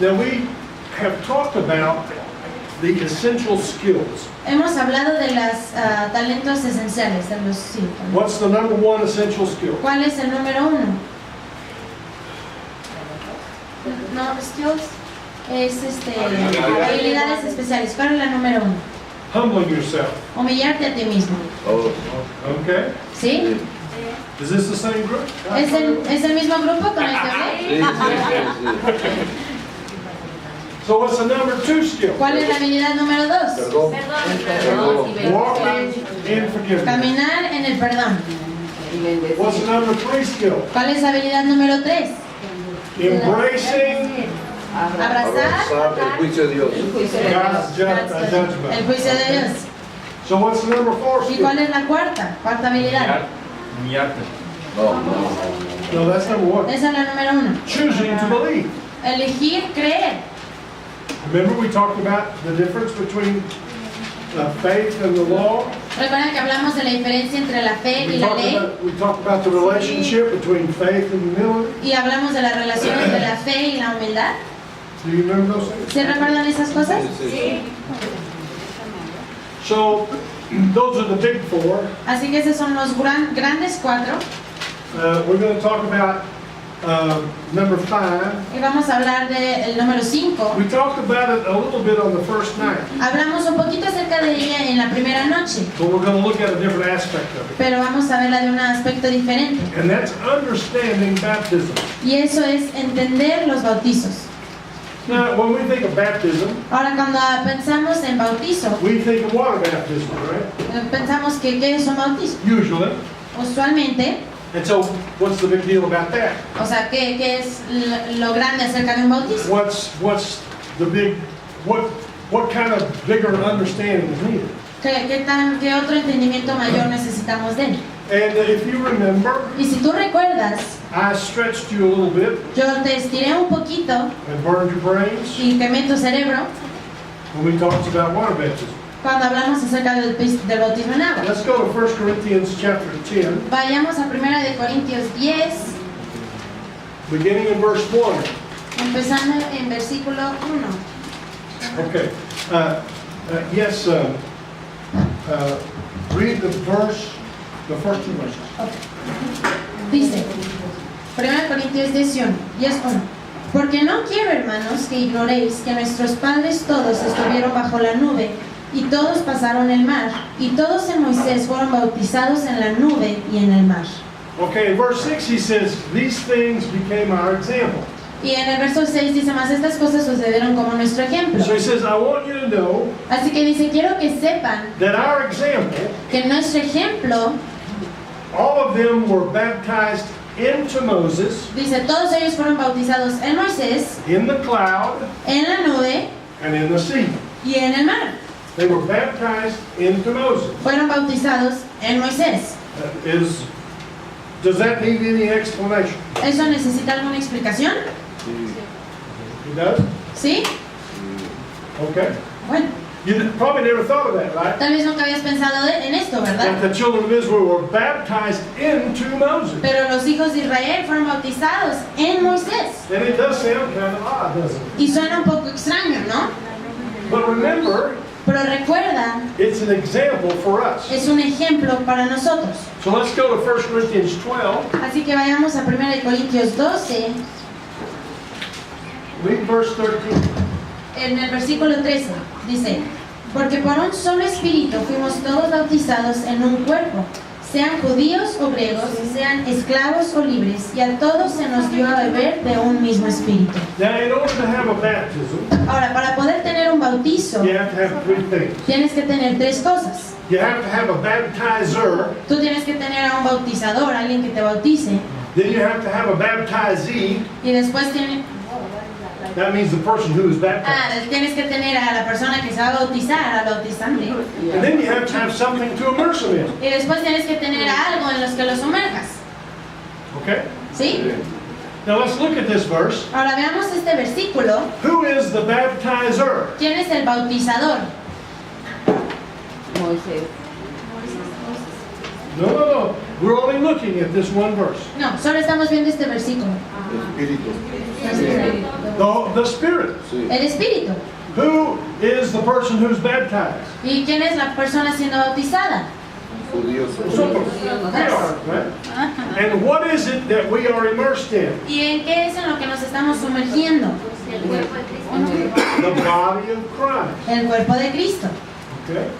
Now we have talked about the essential skills. Hemos hablado de los talentos esenciales, de los sí. What's the number one essential skill? ¿Cuál es el número uno? No, skills es habilidades especiales. ¿Cuál es la número uno? Humbling yourself. Humillarte a ti mismo. Okay? ¿Sí? Is this the same group? ¿Es el mismo grupo con el que hablé? So what's the number two skill? ¿Cuál es la habilidad número dos? Walking in forgiveness. Caminar en el perdón. What's the number three skill? ¿Cuál es la habilidad número tres? Embracing Abrazar El juicio de Dios. God's el judgment. juicio de Dios. So what's the number four ¿Y skill? cuál es la cuarta? Cuarta habilidad. Humillarte. No, that's number one. Esa es la número uno. Choosing to believe. Elegir creer. Remember we talked about the difference between faith and the law? Recuerdan que hablamos de la diferencia entre la fe y la ley. We talked about the relationship between faith and humility. Y hablamos de la relación entre la fe y la humildad. Do you remember those things? ¿Se recuerdan esas cosas? Sí. So those are the big four. Así que esos son los grandes cuatro. We're going to talk about number 5. Y vamos a hablar del número 5. We talked about it a little bit on the first night, Hablamos un poquito acerca de ella en la primera noche, but we're going to look at a different aspect of it. pero vamos a verla de un aspecto diferente. And that's understanding baptism. Y eso es entender los bautizos. Now, when we think of baptism, Ahora, cuando pensamos en bautizo, we think of water baptism, right? pensamos que ¿qué es un bautizo? Usually. Usualmente, And so, what's the big deal about that? o sea, ¿qué es lo grande acerca de un bautizo? What's the big, what kind of bigger understanding is needed? ¿Qué otro entendimiento mayor necesitamos de él? And if you remember, Y si tú recuerdas, I stretched you a little bit yo te estiré un poquito and burned your brains y quemé tu cerebro when we talked about water baptism. cuando hablamos acerca del bautismo en agua. Let's go to 1 Corinthians chapter 10, Vayamos a 1 de Corintios 10, beginning in verse 1. empezando en versículo 1. Okay. Yes, read the verse, the first two verses. Dice, 1 Corintios 10, 1. Porque no quiero, hermanos, que ignoréis que nuestros padres todos estuvieron bajo la nube y todos pasaron el mar, y todos en Moisés fueron bautizados en la nube y en el mar. Okay, in verse 6 he says, these things became our example. Y en el verso 6 dice más, estas cosas sucedieron como nuestro ejemplo. So he says, I want you to know Así que dice, quiero que sepan that our example, que nuestro ejemplo, all of them were baptized into Moses, dice, todos ellos fueron bautizados en Moisés, in the cloud, en la nube and in the sea. y en el mar. They were baptized into Moses. Fueron bautizados en Moisés. Does that need any explanation? ¿Eso necesita alguna explicación? It does? ¿Sí? Okay. Bueno, You probably never thought of that, right? tal vez nunca habías pensado en esto, That ¿verdad? the children of Israel were baptized into Moses. Pero los hijos de Israel fueron bautizados en Moisés. And it does sound kind of odd, doesn't it? Y suena un poco extraño, ¿no? But remember, Pero recuerda, it's an example for us. es un ejemplo para nosotros. So let's go to 1 Corinthians 12. Así que vayamos a 1 de Corintios 12, Read verse 13. en el versículo 13. Dice, porque por un solo espíritu fuimos todos bautizados en un cuerpo, sean judíos o griegos, sean esclavos o libres, y a todos se nos dio a beber de un mismo espíritu. Now, in order to have a baptism, Ahora, para poder tener un bautizo, you have to have three things. tienes que tener tres cosas. You have to have a baptizer, Tú tienes que tener a un bautizador, alguien que te bautice, then you have to have a baptizee. y después tienes That means the person who is baptized. tienes que tener a la persona que se va a bautizar, al bautizante, And then you have to have something to immerse them in. y después tienes que tener algo en los que los sumerjas. Okay? ¿Sí? Now let's look at this verse. Ahora veamos este versículo. Who is the baptizer? ¿Quién es el bautizador? Moisés. No. We're only looking at this one verse. No, solo estamos viendo este versículo. Espíritu. The Spirit. Sí. El Espíritu. Who is the person who's baptized? ¿Y quién es la persona siendo bautizada? Judíos. Nosotros. We are, right? And what is it that we are immersed in? ¿Y en qué es en lo que nos estamos sumergiendo? The body of Christ. El cuerpo de Cristo. Okay?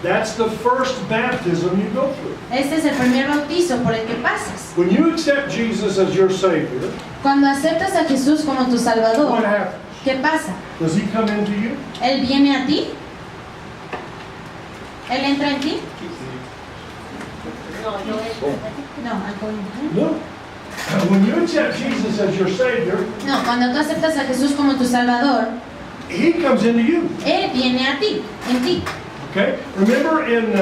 That's the first baptism you go through. Este es el primer bautizo por el que pasas. When you accept Jesus as your Savior, Cuando aceptas a Jesús como tu what Salvador, happens? ¿qué pasa? Does He come into you? ¿Él viene a ti? ¿Él entra en ti? No, al contrario. No. When you accept Jesus as your Savior, No, cuando tú aceptas a Jesús como tu Salvador, He comes into you. Él viene a ti, en ti. Okay? Remember in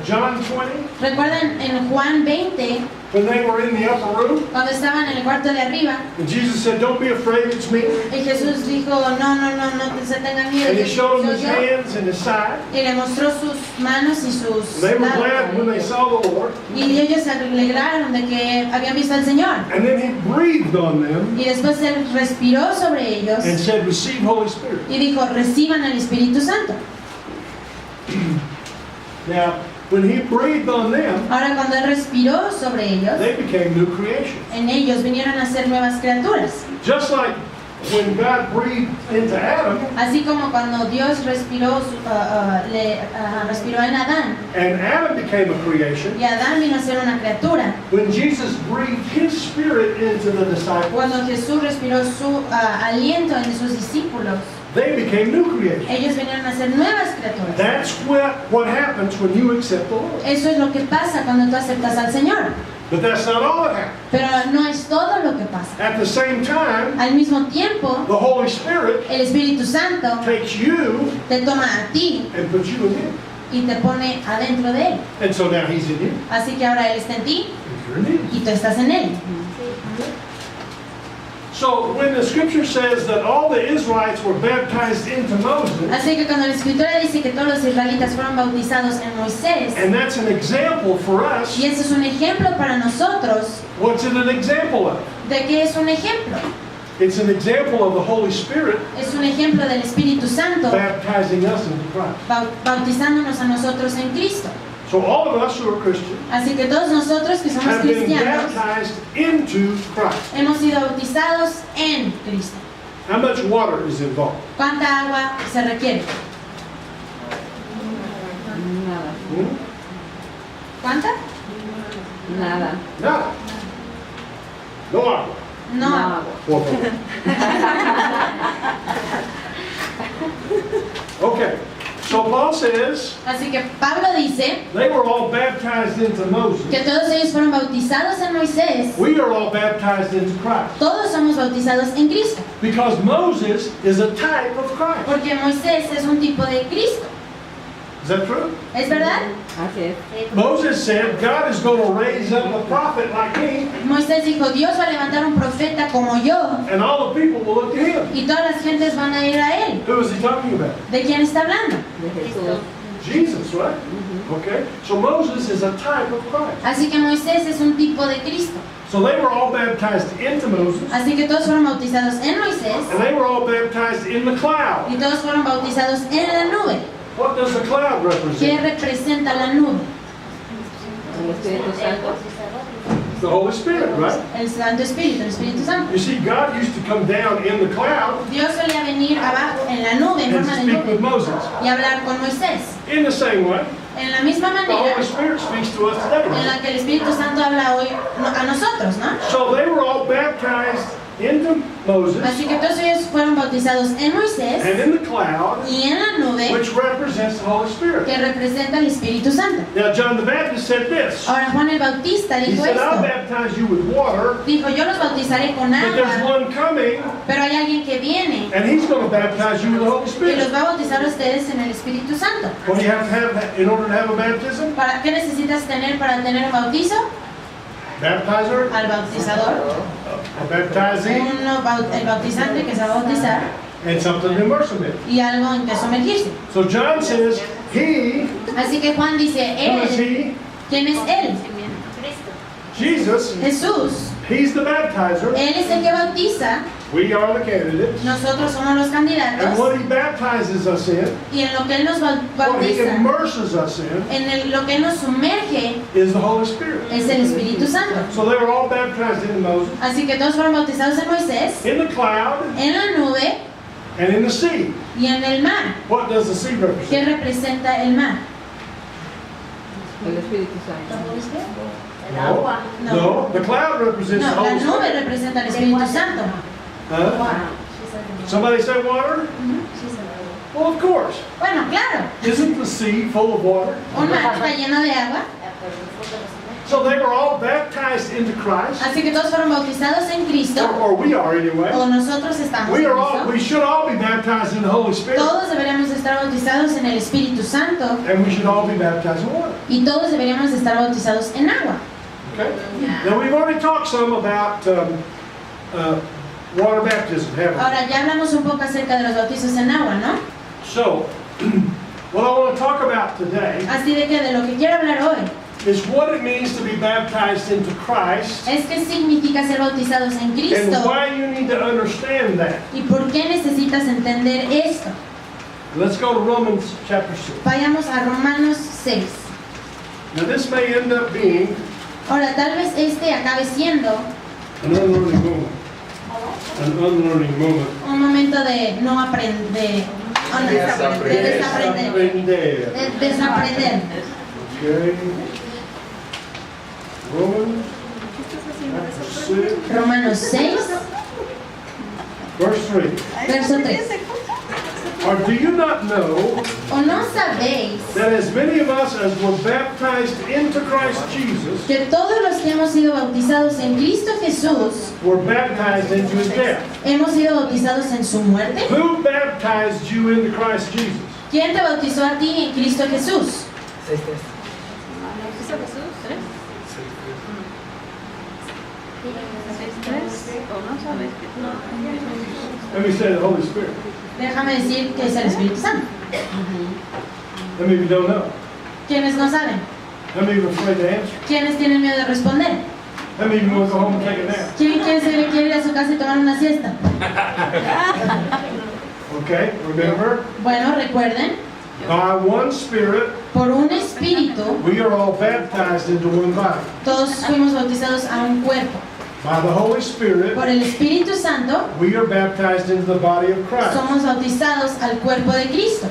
John 20, ¿Recuerdan en Juan 20, when they were in the upper room, cuando estaban en el cuarto de arriba, and Jesus said, "Don't be afraid, it's me." y Jesús dijo, no se tengan miedo, And He showed them soy His yo? hands and His side. Y le mostró sus manos y sus They were labios. glad when they saw the Lord. Y ellos se alegraron de que habían visto al Señor. And then He breathed on them Y después Él respiró sobre ellos and said, "Receive Holy Spirit." y dijo, reciban al Espíritu Santo. Now, when He breathed on them, Ahora cuando Él respiró sobre ellos, they became new creations. en ellos vinieron a ser nuevas criaturas. Just like when God breathed into Adam, Así como cuando Dios respiró, respiró en Adán, and Adam became a creation, y Adán vino a ser una criatura. when Jesus breathed His Spirit into the disciples, Cuando Jesús respiró su aliento en sus discípulos, they became new creations. ellos vinieron a ser nuevas criaturas. That's what happens when you accept the Lord. Eso es lo que pasa cuando tú aceptas al Señor. But that's not all that happens. Pero no es todo lo que pasa. At the same time, Al mismo tiempo, the Holy Spirit el Espíritu Santo takes you te toma a ti and puts you in Him. y te pone adentro de Él. And so now He's in you, Así que ahora Él está en ti and you're in Him. y tú estás en Él. So when the Scripture says that all the Israelites were baptized into Moses, Así que cuando la Escritura dice que todos los israelitas fueron bautizados en Moisés, and that's an example for us, y ese es un ejemplo para nosotros, what's it an example of? ¿de qué es un ejemplo? It's an example of the Holy Spirit Es un ejemplo del Espíritu Santo baptizing us into Christ. bautizándonos a nosotros en Cristo. So all of us who are Christians Así que todos nosotros que somos have been cristianos baptized into Christ. hemos sido bautizados en Cristo. How much water is involved? ¿Cuánta agua se requiere? Nada, Hmm? ¿Cuánta? nada. Nada. No agua. No. agua. Por favor. Okay. So Paul says Así que Pablo dice they were all baptized into Moses. que todos ellos fueron bautizados en Moisés. We are all baptized into Christ. Todos somos bautizados en Cristo. Because Moses is a type of Christ. Porque Moisés es un tipo de Cristo. Is that true? ¿Es verdad? Así es. Moses said God is going to raise up a prophet like me, Moisés dijo, Dios va a levantar un profeta como yo and all the people will look to him. y todas las gentes van a ir a él. Who is he talking about? ¿De quién está hablando? De Jesús. Jesus, right? Okay. So Moses is a type of Christ. Así que Moisés es un tipo de Cristo. So they were all baptized into Moses, Así que todos fueron bautizados en Moisés and they were all baptized in the cloud. y todos fueron bautizados en la nube. What does the cloud ¿Qué represent? representa la nube? El Espíritu Santo. It's the Holy Spirit, right? El Santo Espíritu, el Espíritu Santo. You see, God used to come down in the cloud Dios solía venir abajo en la nube, en and forma de speak with nube, Moses. y hablar con Moisés. In the same way, En la misma the manera Holy Spirit speaks to us today. en la que el Espíritu Santo habla hoy a nosotros, ¿no? So they were all baptized into Moses Así que todos ellos fueron bautizados en Moisés and in the cloud, y en la nube, which represents the Holy Spirit. que representa el Espíritu Santo. Now, John the Baptist said this. Ahora Juan el Bautista He dijo said, I'll esto. baptize you with water, Dijo, yo los bautizaré con but there's agua, one coming, pero hay alguien que viene and he's going to baptize you with the Holy y Spirit. los va a bautizar a ustedes en el Espíritu Santo. What do you have to have in order to have a baptism? ¿Para qué necesitas tener para tener un bautizo? Baptizer, Al bautizador, a baptizing, el bautizante que se va a bautizar and something to immerse him in. y algo en que sumergirse. So John says, he, Así que Juan dice, who is él, he? ¿Quién es Él? Jesus, Jesús. He's the baptizer. Él es el que bautiza. We are the candidates. Nosotros somos los And candidatos. what He baptizes us in, Y en lo que Él nos what He bautiza, immerses us in, lo que Él nos sumerge, is the Holy Spirit. es el Espíritu Santo. So they were all baptized in Moses, Así que todos fueron bautizados en Moisés, in the cloud, en la nube and in the sea. y en el mar. What does the sea represent? ¿Qué representa el mar? El Espíritu Santo. No, the cloud represents the No, la Holy nube Spirit. representa el Espíritu Santo. Huh? Somebody say water? Well, of course. Bueno, claro, Isn't the sea full of water? un mar está lleno de agua. So they were all baptized into Christ, Así que todos fueron bautizados en Cristo, or we are anyway. o nosotros estamos We en are all. We Cristo. should all be baptized in the Holy Spirit, Todos deberíamos estar bautizados en el Espíritu Santo and we should all be baptized in water. y todos deberíamos estar bautizados en agua. Okay. Now we've already talked some about water baptism, haven't we? Ahora ya hablamos un poco acerca de los bautizos en agua, ¿no? So, what I want to talk about today Así de que de lo que quiero hablar hoy is what it means to be baptized into Christ, es qué significa ser bautizados en and Cristo why you need to understand that. y por qué necesitas entender esto. Let's go to Romans chapter 6. Vayamos a Romanos 6. Now this may end up being Ahora, tal vez este acabe siendo an unlearning moment. An unlearning moment. un momento de no aprender, de desaprender. Desaprender. De desaprender. Okay. Romans chapter 6, Romanos 6, verse 3. verso 3. Or do you not know ¿O no sabéis that as many of us as were baptized into Christ Jesus que todos los que hemos sido bautizados en Cristo Jesús were baptized into His death? hemos sido bautizados en su muerte? Who baptized you into Christ Jesus? ¿Quién te bautizó a ti en Cristo Jesús? Let me say the Holy Spirit. Déjame decir que es el Espíritu Santo. Let me if you don't know. ¿Quiénes no saben? Let me be afraid to answer. ¿Quiénes tienen miedo de responder? Let me even want to go home and take a nap. ¿Quién quiere ir a su casa y tomar una siesta? Okay, remember, Bueno, recuerden, by one Spirit, por un espíritu, we are all baptized into one body. todos fuimos bautizados a un cuerpo. By the Holy Spirit, Por el Espíritu Santo, we are baptized into the body of Christ. somos bautizados al cuerpo de Cristo.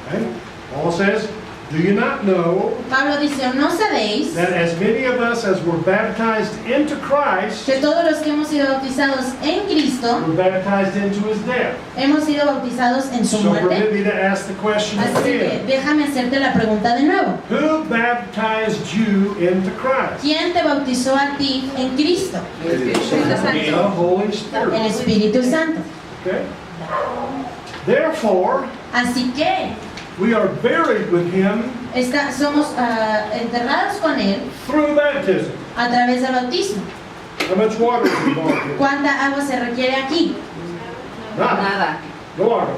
Okay? Paul says, do you not know Pablo dice, ¿o no sabéis that as many of us as were baptized into Christ que todos los que hemos sido bautizados en Cristo, were baptized into His death? hemos sido bautizados en su So permit muerte? me to ask the question Así que again. déjame hacerte la pregunta de nuevo. Who baptized you into Christ? ¿Quién te bautizó a ti en Cristo? El Espíritu The Santo. Holy El Spirit. Espíritu Santo. Okay? Therefore, Así que we are buried with Him somos enterrados con Él through baptism. a través del bautismo. How much water is involved here? ¿Cuánta agua se requiere aquí? Nada. Nada. No water.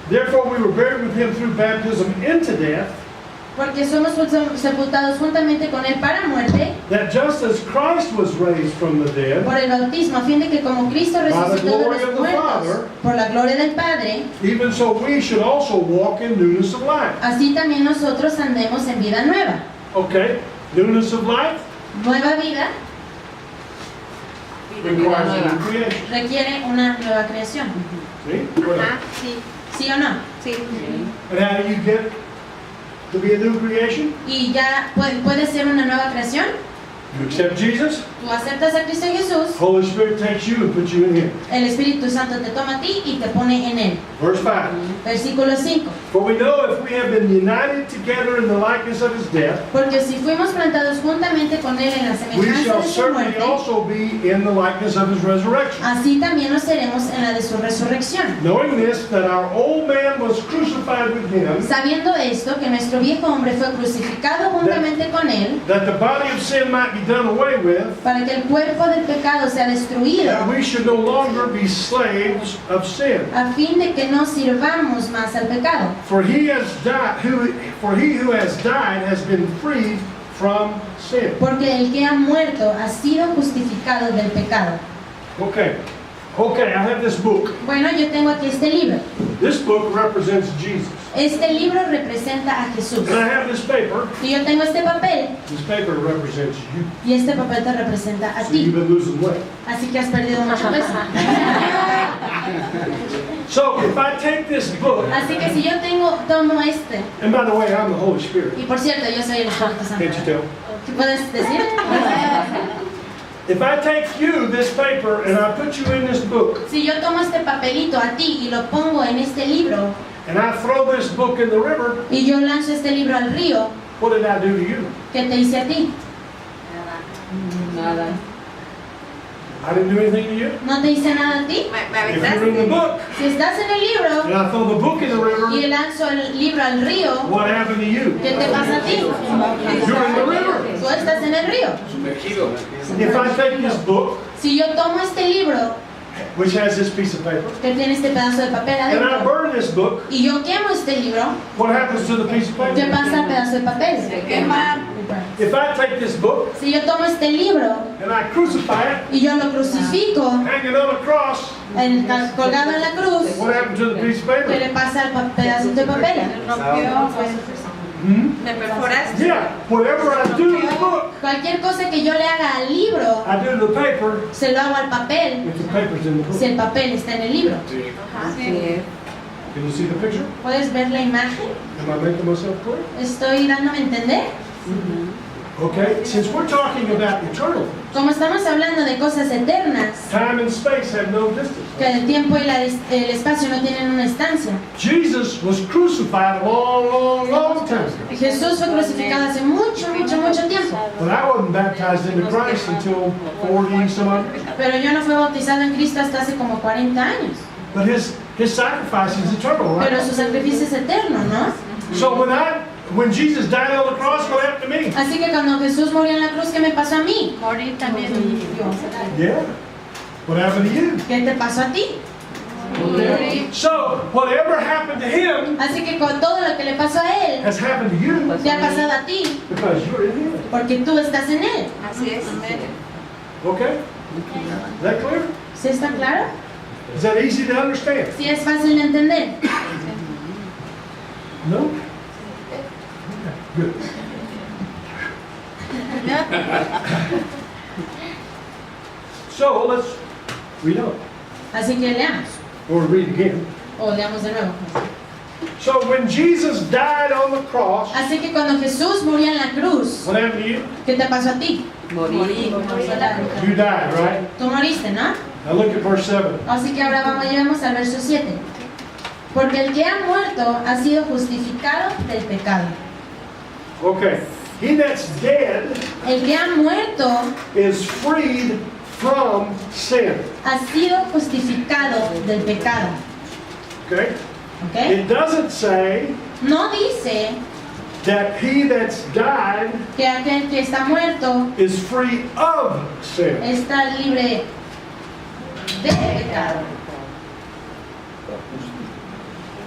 Therefore, we were buried with Him through baptism into death, Porque somos sepultados juntamente con Él para muerte, that just as Christ was raised from the dead, por el bautismo, a fin de que como Cristo resucitó de glory of los the muertos, Father, por la gloria del Padre, even so we should also walk in newness of life. así también nosotros andemos en vida nueva. Okay? Newness of life Nueva vida requires a nueva. new creation. requiere una nueva creación. See? Well, ¿Sí o no? and how do you get to be a new creation? Y ya puede ser una nueva creación. You accept Jesus, Tú aceptas a Cristo Jesús, Holy Spirit takes you and puts you in Him. el Espíritu Santo te toma a ti y te pone en Él. Verse 5. Versículo 5. For we know if we have been united together in the likeness of His death, Porque si fuimos plantados juntamente con Él en la we semejanza shall de su certainly muerte, also be in the likeness of His resurrection. así también lo seremos en la de su resurrección. Knowing this, that our old man was crucified with Him, Sabiendo esto, que nuestro viejo hombre fue crucificado juntamente con Él, that the body of sin might be done away with, para que el cuerpo del pecado sea destruido, that we should no longer be slaves of sin. a fin de que no sirvamos más al pecado. For he who has died has been freed from sin. Porque el que ha muerto ha sido justificado del pecado. Okay, I have this book. Bueno, yo tengo aquí este libro. This book represents Jesus. Este libro representa a Jesús. And I have this paper. Y yo tengo este papel, This paper represents you. y este papel te representa a So you've ti. been losing weight. Así que has perdido mucho peso. So if I take this book, Así que si yo tomo este, and by the way, I'm the Holy Spirit. y por cierto, yo soy el Espíritu Santo. Can't you tell? ¿Qué puedes decir? If I take you, this paper, and I put you in this book, Si yo tomo este papelito a ti y lo pongo en este libro, and I throw this book in the river, y yo lanzo este libro al río, what did I do to you? ¿qué te hice a ti? Nada. I didn't do anything to you. ¿No te hice nada a ti? If you're in the book, Si estás en el libro and I throw the book in the y river, lanzo el libro al río, what happened to you? ¿qué te pasa a ti? You're in the river. Tú estás en el río. Sumergido. If I take this book, Si yo tomo este libro which has this piece of paper, que tiene este pedazo de papel and I adentro burn this book, y yo quemo este libro, what happens to the piece of ¿qué paper? pasa al pedazo de papel? If I take this book Si yo tomo este libro and I crucify it, y yo lo crucifico hang it on a cross, colgado en la cruz, what happens to the piece of ¿qué paper? le pasa al pedazo de papel? Hmm? Me perforaste. Yeah, whatever I do to the book, Cualquier cosa que yo le haga al libro, I do to the paper se lo hago al papel if the paper's in the si book. el papel está en el libro. Así es. Can you see the picture? ¿Puedes ver la imagen? Am I making myself clear? ¿Estoy dándome a entender? Okay, since we're talking about eternal things, Como estamos hablando de cosas eternas, time and space have no distance. que el tiempo y el espacio no tienen una estancia. Jesus was crucified a long time ago. Jesús fue crucificado hace mucho tiempo. But I wasn't baptized into Christ until 40 some odd years. Pero yo no fui bautizado en Cristo hasta hace como 40 años. But his sacrifice is eternal, Pero right? su sacrificio es eterno, ¿no? So when Jesus died on the cross, what happened to me? Así que cuando Jesús murió en la cruz, ¿qué me pasó a mí? Morir también. Yeah. What happened to you? ¿Qué te pasó a ti? So whatever happened to him Así que con todo lo que le pasó a él, has happened to you te ha pasado a ti, because you're in him. porque tú estás en él. Así es. Okay? Is that clear? ¿Sí está claro? Is that easy to understand? ¿Sí es fácil de entender? No? Good. So let's read on, Así que leamos, or read again. o leamos de nuevo. So when Jesus died on the cross, Así que cuando Jesús murió en la cruz, what happened to you? ¿qué te pasó a ti? Morir. You died, right? Tú moriste, ¿no? Now look at verse 7. Así que ahora llegamos al verso 7. Porque el que ha muerto ha sido justificado del pecado. Okay. He that's dead El que ha muerto is freed from sin. ha sido justificado del pecado. Okay? ¿Ok? It doesn't say No dice that he that's died que aquel que está muerto is free of sin. está libre del pecado.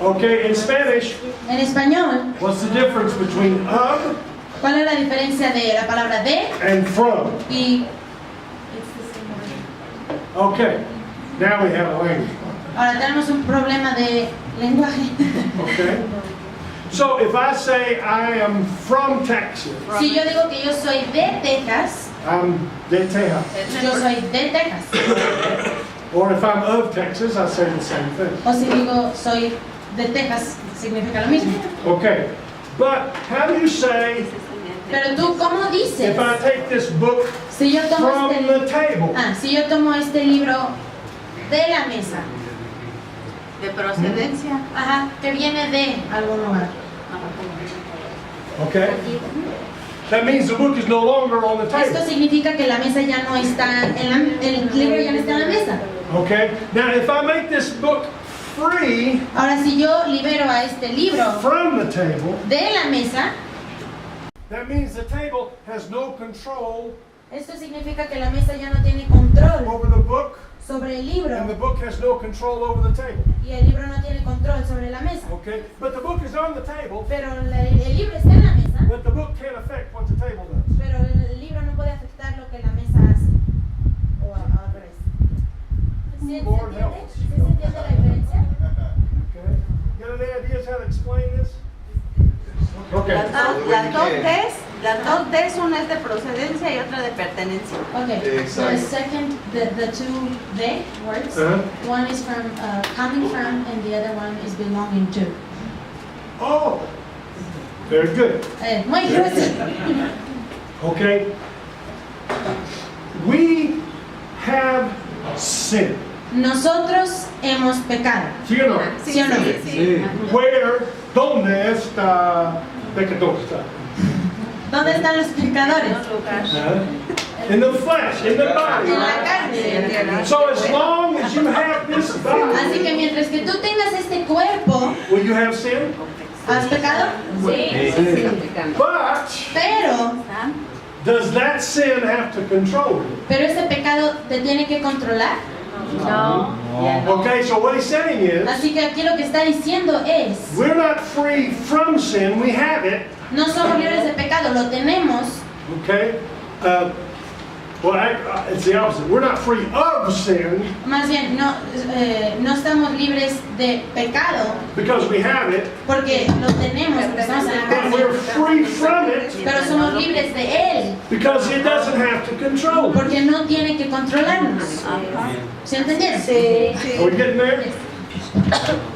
Okay, in Spanish, En español, what's the difference between of ¿cuál es la diferencia de la palabra de and from? y Okay, now we have a language. ahora tenemos un problema de lenguaje? Okay? So if I say I am from Texas, Si yo digo que yo soy de Texas, I'm de Tejas. yo soy de Texas. Or if I'm of Texas, I say the same thing. O si digo soy de Texas, significa lo mismo. Okay, but how do you say Pero tú, ¿cómo dices? if I take this book Si yo tomo from este, the table? si yo tomo este libro de la mesa, De procedencia. ajá, que viene de algún lugar. Okay? That means the book is no longer on the Esto table. significa que la mesa ya no está el libro ya no está en la mesa. Okay? Now if I make this book free Ahora, si yo libero a este libro from the table, de la mesa, that means the table has no control Esto significa que la mesa ya no tiene control over the book, sobre el libro and the book has no control over the table. y el libro no tiene control sobre la mesa. Okay? But the book is on the table, Pero el libro está en la mesa, but the book can't affect what the table does. pero el libro no puede afectar lo que la mesa hace. O al revés. ¿Sí se entiende? ¿Sí se entiende la diferencia? Okay? Got any ideas how to explain this? Okay. Las dos Ds, una es de procedencia y otra de pertenencia. Okay. Exacto. The second, the two they words, Uh-huh. one is from coming from, and the other one is belonging to. Oh, very good. Muy good. Okay. We have sin. Nosotros hemos pecado. ¿Sí o no? ¿Sí o no? Where, ¿dónde está pecador? ¿Dónde están los pecadores? In the flesh, in the En body. la carne. So as long as you have this Así body, que mientras que tú tengas este cuerpo, will you have sin? ¿has pecado? But Pero, does that sin have to control you? pero ese pecado te tiene que controlar. No. Okay, so what he's saying is, Así que aquí lo que está diciendo es, we're not free from sin, we have it. no somos libres de pecado, lo tenemos. Okay? It's the opposite. We're not free of sin Más bien, no estamos libres de pecado because we have it, porque lo tenemos, porque estamos en la but we're cárcel. free from it Pero somos libres de él because it doesn't have to control us. porque no tiene que controlarnos. ¿Se entendieron? Are we getting there?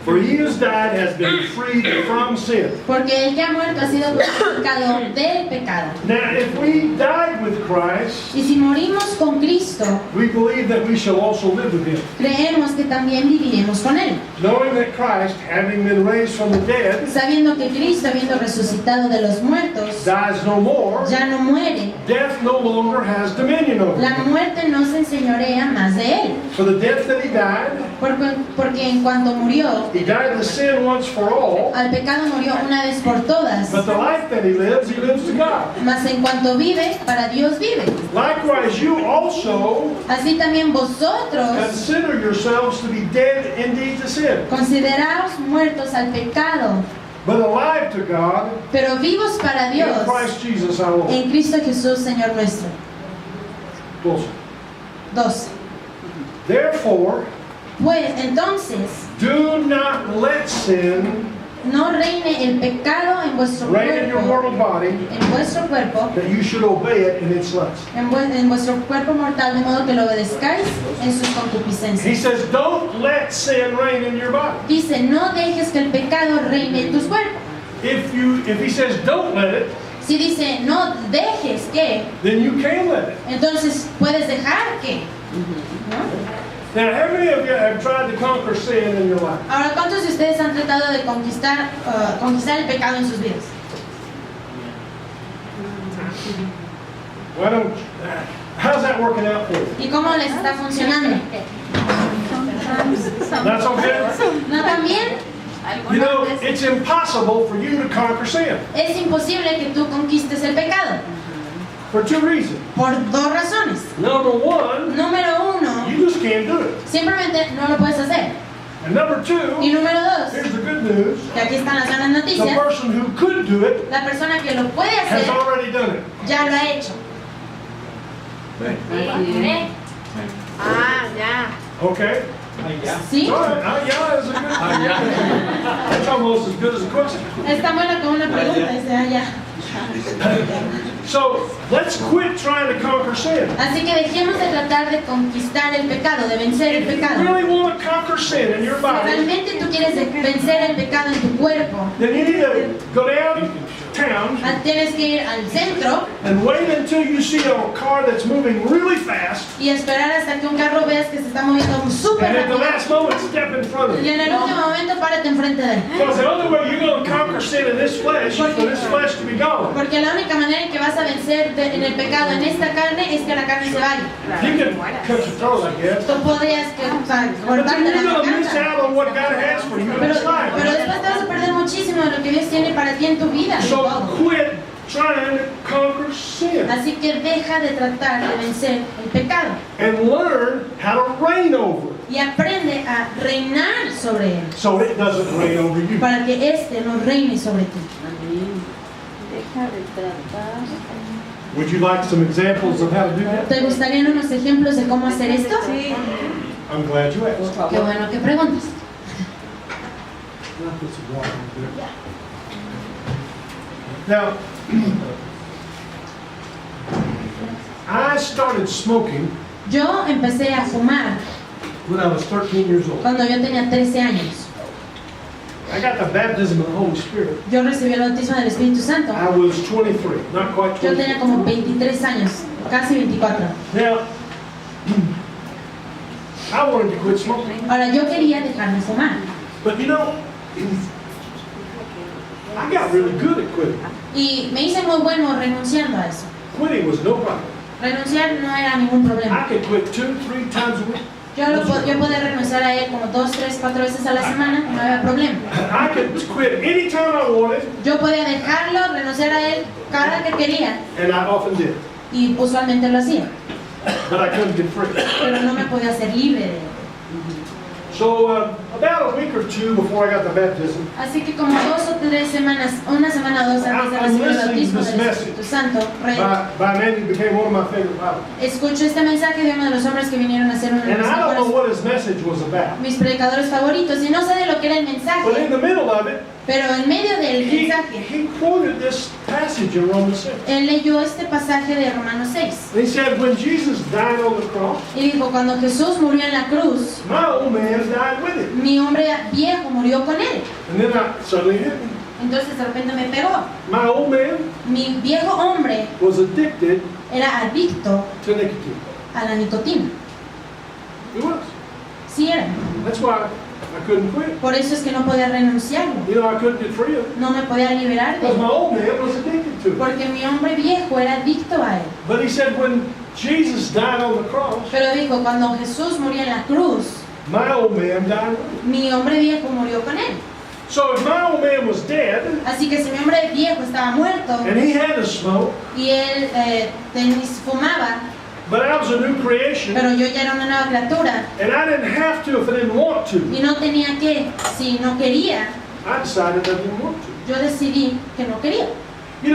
For he who has died has been freed from sin. Porque el que ha muerto ha sido justificado del pecado. Now, if we died with Christ, Y si morimos con Cristo, we believe that we shall also live with him. creemos que también viviremos con él. Knowing that Christ, having been raised from the dead, Sabiendo que Cristo, habiendo resucitado de los muertos, dies no more, ya no muere. death no longer has dominion over La him. muerte no se enseñorea más de él. For the death that he died, Porque en cuanto murió, he died to sin once for all, al pecado murió una vez por todas. but the life that he lives to God. Mas en cuanto vive, para Dios vive. Likewise, you also Así también vosotros consider yourselves to be dead indeed to sin, consideraos muertos al pecado, but alive to God pero vivos para in Dios Christ Jesus our Lord. en Cristo Jesús, Señor nuestro. Closer. 2. Therefore, Pues entonces, do not let sin no reine el pecado en vuestro reign in your cuerpo, mortal body, en vuestro cuerpo, that you should obey it in its lusts. en vuestro cuerpo mortal, de modo que lo obedezcáis en sus He concupiscencias. says, don't let sin reign in your body. Dice, no dejes que el pecado reine en tus cuerpos. If he says don't let it, Si dice, no dejes que, then you can let it. entonces puedes dejar que. ¿No? Now, how many of you have tried to conquer sin in your life? Ahora, ¿cuántos de ustedes han tratado de conquistar el pecado en sus vidas? Why don't? How's that working out for you? ¿Y cómo les está funcionando? Not so good. ¿No también? You know, it's impossible for you to conquer sin Es imposible que tú conquistes el pecado. for two reasons. Por dos razones. Number one, Número uno, you just can't do it. simplemente no lo puedes hacer. And number Y two, número dos, here's the good news: que aquí están las buenas the noticias, person who could do it la persona que lo puede has hacer already done it. ya lo ha hecho. Ah, ya. Okay. ¿Sí? All right. Yeah, is a good. That's almost as good as a question. Está bueno como una pregunta, dice, ah, ya. So let's quit trying to conquer sin. Así que dejemos de tratar de conquistar el pecado, de vencer el If you pecado. really want to conquer sin in your Si body, realmente tú quieres vencer el pecado en tu cuerpo, then you need to go downtown tienes que ir al centro and wait until you see a car that's moving really fast, y esperar hasta que un carro veas que se está moviendo súper and at the rápido. last moment step in front of Y it. en el último momento párate enfrente de él. Because the only way you're going to conquer sin in this flesh is for this flesh to be gone. Porque la única manera en que vas a vencer en el pecado en esta carne es que la carne se vaya. You can cut your throat, I guess. Tú podrías But cortarte then you're la going to miss garganta. out on what God has for you in Pero this life. después te vas a perder muchísimo de lo que Dios tiene para ti en tu vida. en So todo. quit trying to conquer sin Así que deja de tratar de vencer el pecado and learn how to reign over it y aprende a reinar sobre él, so it doesn't reign over you. para que éste no reine sobre ti. Amén. Deja de tratar. Would you like some examples of how to do that? ¿Te gustarían unos ejemplos de cómo hacer esto? Sí. I'm glad you Por asked. Qué favor. bueno que preguntas. I'll put some water in there. Now, I started smoking Yo empecé a fumar when I was 13 years old. cuando yo tenía 13 años. I got the baptism of the Holy Spirit. Yo recibí el bautismo del Espíritu Santo. I was 23, not quite Yo tenía 23. como 23 años, casi 24. Now, I wanted to quit smoking. Ahora, yo quería dejar de fumar. But you know, I got really good at quitting. Y me hice muy bueno renunciando a eso. Quitting was no problem. Renunciar no era ningún problema. I could quit 2-3 times a week. Yo podía renunciar a él como 2, 3, 4 veces a la semana, no había problema. I could quit anytime I wanted, Yo podía dejarlo, renunciar a él cada que quería and I often did. y usualmente lo hacía, But I couldn't get free. pero no me podía hacer libre de él. So about a week or two before I got the baptism, Así que como 2 o 3 semanas, una semana o dos antes de recibir el bautismo del Espíritu Santo, by a man who became one of my favorite pilots. escucho este mensaje de uno de los hombres que vinieron a ser uno de And mis I don't know mejores, what his message was about. mis predicadores favoritos, y no sé de lo que era el But in mensaje, the middle of it, pero en medio del mensaje, he quoted this passage in Romans 6. él leyó este pasaje de Romanos 6. And he said, when Jesus died on the cross, Y dijo, cuando Jesús murió en la cruz, my old man died with him. mi hombre viejo murió con él. And then I suddenly hit me. Entonces de repente me pegó. My old man Mi viejo hombre was addicted era adicto to nicotine. a la nicotina. He was. Sí era. That's why I couldn't quit. Por eso es que no podía renunciarlo. You know, I couldn't get free of it. No me podía liberar de Because my él. old man was addicted to it. Porque mi hombre viejo era adicto a él. But he said, when Jesus died on the cross, Pero dijo, cuando Jesús murió en la cruz, my old man died with him. mi hombre viejo murió con él. So if my old man was dead, Así que si mi hombre viejo estaba muerto and he had to smoke, y él fumaba, but I was a new creation, pero yo ya era una nueva criatura and I didn't have to if I didn't want to. y no tenía que, si no quería, I decided I didn't want to. yo decidí que no quería. You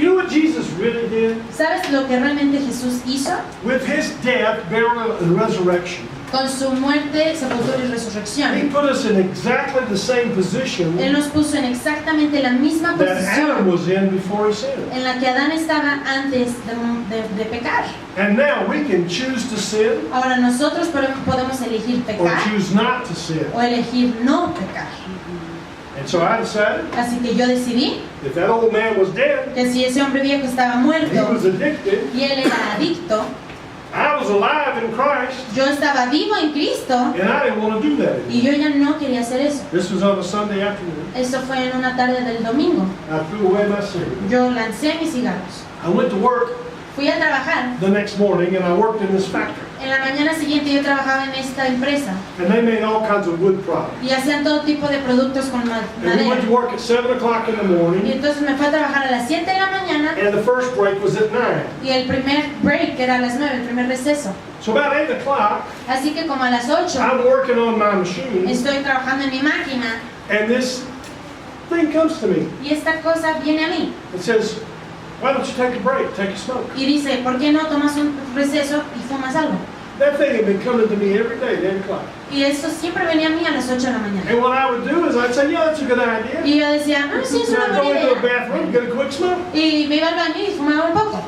know what Jesus really did? ¿Sabes lo que realmente Jesús hizo? With his death, burial, and resurrection, Con su muerte, sepultura y he resurrección, put us in exactly the same position Él nos puso en exactamente la misma that Adam posición was in before he sinned. en la que Adán estaba antes de pecar. And now we can choose to sin Ahora nosotros podemos elegir or pecar choose not to sin. o elegir no pecar. And so I decided Así que yo decidí if that old man was dead, que si ese hombre viejo estaba he muerto was addicted, y él era adicto, I was alive in Christ, yo estaba vivo en Cristo and I didn't want to do that y anymore. yo ya no quería hacer eso. This was on a Sunday afternoon. Eso fue en una tarde del domingo. I threw away my cigarette. Yo lancé mis cigarros. I went to work Fui a trabajar. the next morning, and I worked in this factory. En la mañana siguiente yo trabajaba en esta empresa And they made all kinds of wood products. y hacían todo tipo de productos con And we went to madera. work at 7 o'clock in the Y morning, entonces me fue a trabajar a las 7 de la mañana and the first break was at 9. y el primer break era a las 9, el primer receso. So about 8 o'clock, Así que como a las 8 I'm working on my machine, estoy trabajando en mi máquina and this thing comes to me. y esta cosa viene a mí It says, why don't you take a break, take a smoke? y dice, ¿por qué no tomas un receso y fumas algo? That thing had been coming to me every day at 8 o'clock. Y eso siempre venía a mí a las 8 de la mañana. And what I would do is I'd say, yeah, that's a good idea. Y yo decía, sí, es So una I'd go buena into the idea. bathroom, get a quick smoke. Y me iba al baño y fumaba un poco.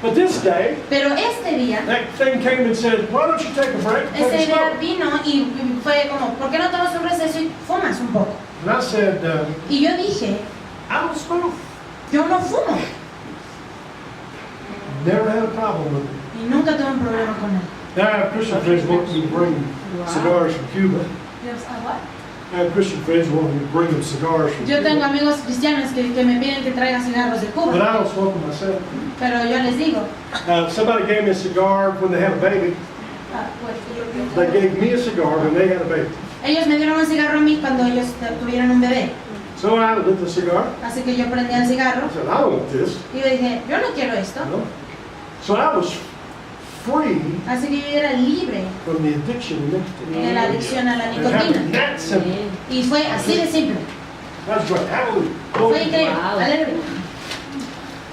But this day, Pero este día, that thing came and said, why don't you take a break, take a ese día smoke? vino y fue como, ¿por qué no tomas un receso y fumas un poco? And I said, Y yo dije, I don't smoke. yo no fumo. Never had a problem with it. Y nunca tuve un problema con él. Now I have Christian friends wanting me to bring cigars from Cuba. I have Christian friends wanting me to bring them cigars from Yo tengo Cuba. amigos cristianos que me piden que traiga cigarros de But Cuba, I don't smoke them myself. pero yo les digo, Somebody gave me a cigar when they had a baby. They gave me a cigar when they had a baby. ellos me dieron un cigarro a mí cuando ellos tuvieron un bebé. So I lit the cigar. Así que yo prendí el cigarro I said, I don't want this. y yo dije, yo no quiero esto. No. So I was free Así que yo era libre from the addiction to nicotine. de la adicción a la It happened nicotina. that simple. Y fue así de simple. That's right. Hallelujah. Fue Glory to increíble. God. Wow. Aleluya.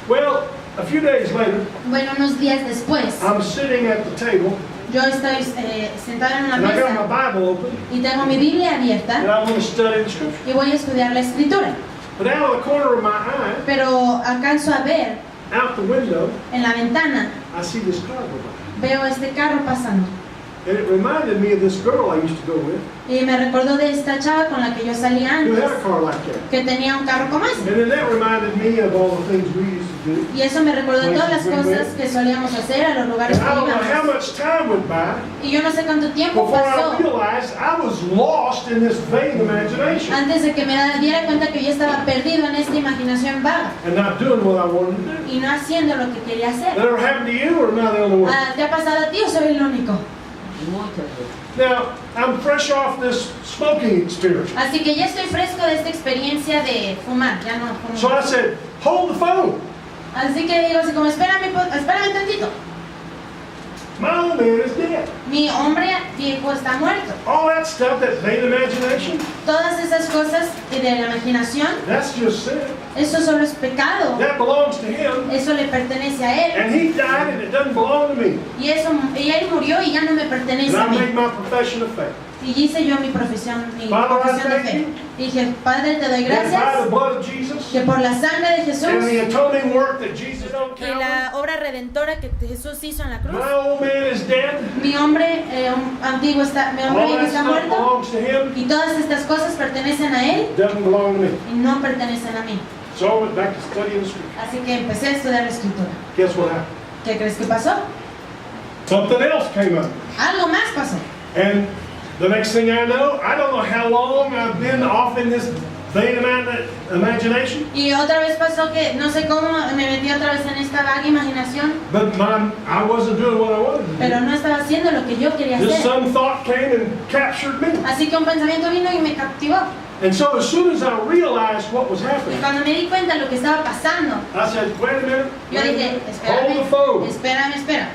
Well, a few days later, Bueno, unos días después, I'm sitting at the table yo estoy sentada en una and I got my mesa Bible open y tengo mi Biblia and abierta I want to study the scripture. y voy a estudiar la escritura. But out of the corner of my eye, Pero alcanzo a ver out the window, en la ventana, I see this car go by. veo este carro pasando. And it reminded me of this girl I used to go with Y me recordó de esta chava con la que yo salía who antes, had a car like that. que tenía un carro como ese. And then that reminded me of all the things we used to do. Y eso me recordó todas las cosas que solíamos hacer a los lugares And que I don't know how íbamos. much time went by Y yo no sé cuánto tiempo before I pasó realized I was lost in this vain imagination antes de que me diera cuenta que yo estaba perdido en esta imaginación vaga and not doing what I wanted to do. y no haciendo lo que quería That hacer. ever happened to you or am I the only one? ¿Te ha pasado a ti o soy el único? Muchas veces. Now, I'm fresh off this smoking experience. Así que ya estoy fresco de esta experiencia de fumar, ya no fumo. So I said, hold the phone. Así que digo así como, espérame tantito. My old man is dead. Mi hombre viejo está muerto. All that stuff, that vain imagination, Todas esas cosas de la imaginación, that's just sin. eso solo es pecado. That belongs to him. Eso le pertenece a él. And he died and it doesn't belong to me. Y él murió y ya no me And pertenece a I mí. made my profession of faith. Y hice yo mi profesión de Father, I fe. thank Dije, Padre, te doy That by gracias the blood of Jesus que por la sangre de and the Jesús atoning work that Jesus did on y Calvary, la obra redentora que Jesús hizo en la cruz, my old man is dead. mi hombre antiguo está, mi hombre All viejo that está stuff muerto belongs to him. y todas estas cosas pertenecen a él It doesn't belong to me. y no pertenecen a mí. So I went back to studying the scripture. Así que empecé a estudiar la escritura. Guess what happened? ¿Qué crees que pasó? Something else came up. Algo más pasó. And the next thing I know how long I've been off in this vain imagination, Y otra vez pasó que no sé cómo me metí otra vez en esta vaga imaginación, but I wasn't doing what I wanted to pero do. no estaba haciendo lo que yo quería Just hacer. some thought came and captured me. Así que un pensamiento vino y me captivó. And so as soon as I realized what was Y happening, cuando me di cuenta de lo que estaba pasando, I said, wait a minute, yo dije, hold the phone. espérame.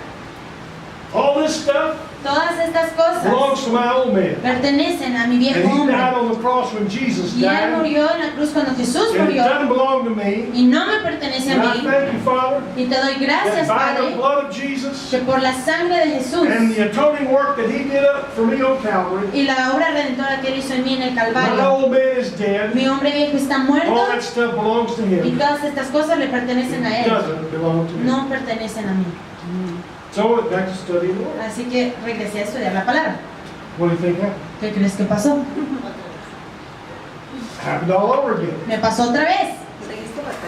All this stuff Todas estas cosas belongs to my old man. pertenecen a mi And viejo he hombre. died on the cross when Jesus Y él died. murió en la cruz cuando Jesús And it murió. doesn't belong to me. Y no me pertenece a And I mí. thank you, Father, Y te doy that gracias, by the Padre, blood of Jesus que por la sangre de Jesús and the atoning work that he did up for me on Calvary, y la obra redentora que él hizo en mí en el my Calvario, old man is dead. mi hombre viejo está muerto All that stuff belongs to y him. todas estas cosas le pertenecen a It él. doesn't belong to me. No pertenecen a mí. So I went back to studying the Lord. Así que regresé a estudiar la palabra. What do you think happened? ¿Qué crees que pasó? Happened all over again. Me pasó otra vez.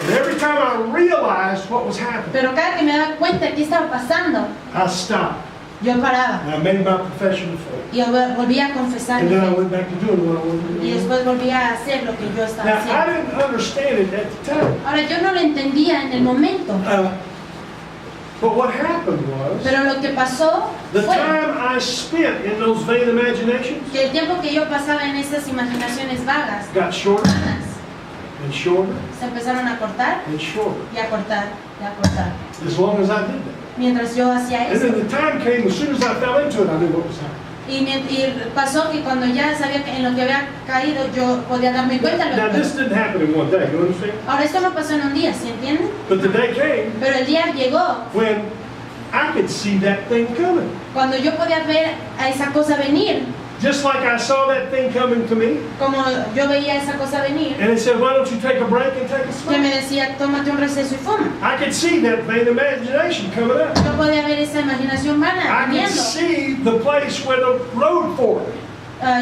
And every time I realized what was happening, Pero cada que me daba cuenta de qué estaba pasando, I stopped. yo paraba And I made my profession of faith. y volví a confesar And mi then I fe. went back to doing what I wanted to Y do. después volví a hacer lo que yo estaba Now, I haciendo. didn't understand it at the time. Ahora, yo no lo entendía en el momento, But what happened was, pero lo que pasó the fue time I spent in those vain imaginations que el tiempo que yo pasaba en esas imaginaciones vagas, got shorter vanas, and shorter se empezaron a cortar and shorter y a cortar y a cortar. as long as I did that. Mientras yo hacía And eso. then the time came, as soon as I fell into it, I knew what was happening. Y pasó que cuando ya sabía que en lo que había caído, yo podía darme cuenta de Now, lo que... this didn't happen in one day, you understand? Ahora, esto no pasó en un día, ¿sí entienden? But the day came Pero el día llegó when I could see that thing coming. cuando yo podía ver a esa cosa venir, Just like I saw that thing coming to me, como yo veía esa cosa venir, and it said, why don't you take a break and take a que me smoke? decía, tómate un receso y fuma. I could see that vain imagination coming up. Yo podía ver esa imaginación vana I could viniendo. see the place where the road forked.